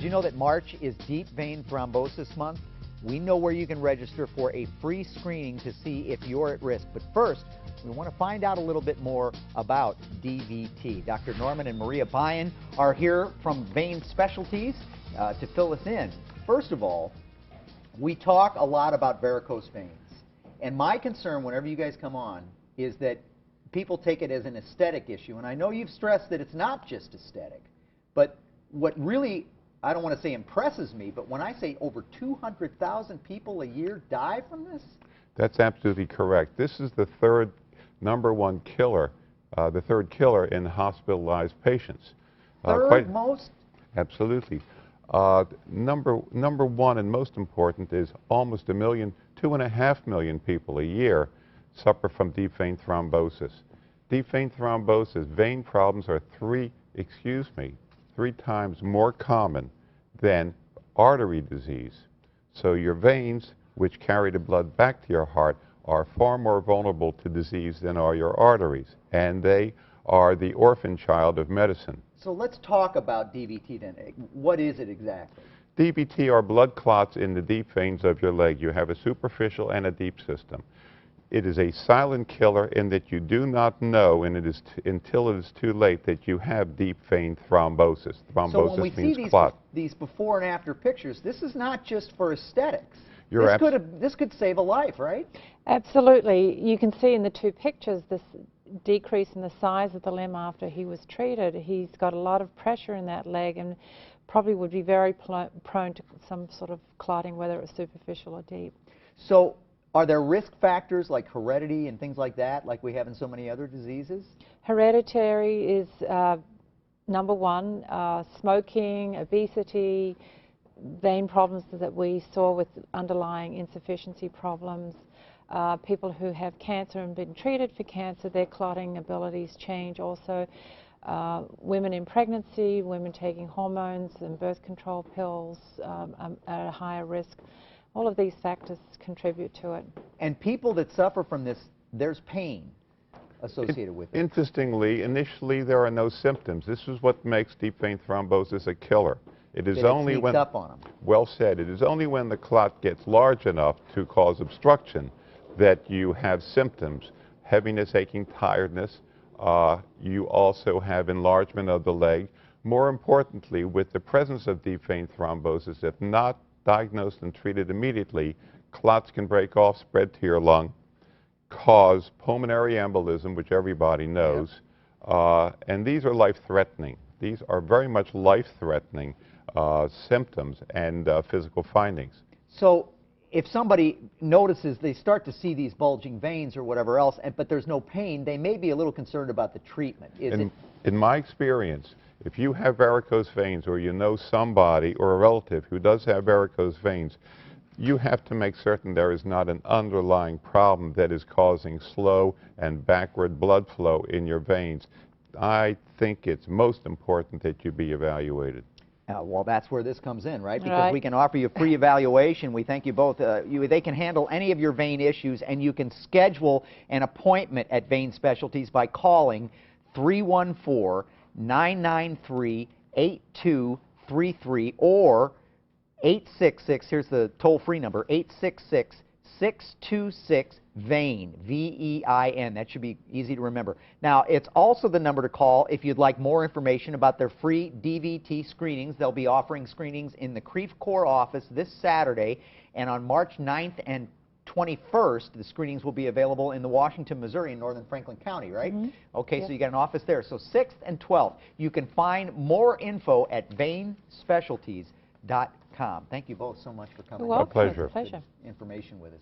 Did you know that March is Deep Vein Thrombosis Month? We know where you can register for a free screening to see if you're at risk. But first, we want to find out a little bit more about DVT. Dr. Norman and Maria Bein are here from Vein Specialties to fill us in. First of all, we talk a lot about varicose veins. And my concern whenever you guys come on is that people take it as an aesthetic issue. And I know you've stressed that it's not just aesthetic. But what really, I don't want to say impresses me, but when I say over 200,000 people a year die from this? That's absolutely correct. This is the third #1 killer, the third killer in hospitalized patients. Third most? Absolutely. Number one and most important is almost 2.5 million people a year suffer from deep vein thrombosis. Deep vein thrombosis, vein problems are three times more common than artery disease. So your veins, which carry the blood back to your heart, are far more vulnerable to disease than are your arteries, and they are the orphan child of medicine. So let's talk about DVT then. What is it exactly? DVT are blood clots in the deep veins of your leg. You have a superficial and a deep system. It is a silent killer in that you do not know, and until it is too late, that you have deep vein thrombosis. Thrombosis so when we means see clot. these before and after pictures, this is not just for aesthetics. This could save a life, right? Absolutely. You can see in the two pictures this decrease in the size of the limb after he was treated. He's got a lot of pressure in that leg and probably would be very prone to some sort of clotting, whether it was superficial or deep. So are there risk factors like heredity and things like that, like we have in so many other diseases? Hereditary is #1. Smoking, obesity, vein problems that we saw with underlying insufficiency problems. People who have cancer and been treated for cancer, their clotting abilities change also. Women in pregnancy, women taking hormones and birth control pills are at a higher risk. All of these factors contribute to it. And people that suffer from this, there's pain associated with it. Interestingly, initially there are no symptoms. This is what makes deep vein thrombosis a killer. It is only when, up on them. Well said, it is only when the clot gets large enough to cause obstruction that you have symptoms. Heaviness, aching, tiredness. You also have enlargement of the leg. More importantly, with the presence of deep vein thrombosis, if not diagnosed and treated immediately, clots can break off, spread to your lung, cause pulmonary embolism, which everybody knows, and these are life-threatening. These are very much life-threatening symptoms and physical findings. So if somebody notices they start to see these bulging veins or whatever else, but there's no pain, they may be a little concerned about the treatment. In my experience, if you have varicose veins or you know somebody or a relative who does have varicose veins, you have to make certain there is not an underlying problem that is causing slow and backward blood flow in your veins. I think it's most important that you be evaluated. Well, that's where this comes in, right? Because we can offer you a free evaluation. We thank you both. They can handle any of your vein issues, and you can schedule an appointment at Vein Specialties by calling 314-993-8233 or 866, here's the toll-free number, 866-626-VEIN, V-E-I-N. That should be easy to remember. Now, it's also the number to call if you'd like more information about their free DVT screenings. They'll be offering screenings in the Creve Coeur office this Saturday, and on March 9th and 21st, the screenings will be available in the Washington, Missouri, in northern Franklin County, right? Mm-hmm. Okay, yep. So you got an office there. So 6th and 12th. You can find more info at veinspecialties.com. Thank you both so much for coming. You're welcome. A pleasure. Information with us.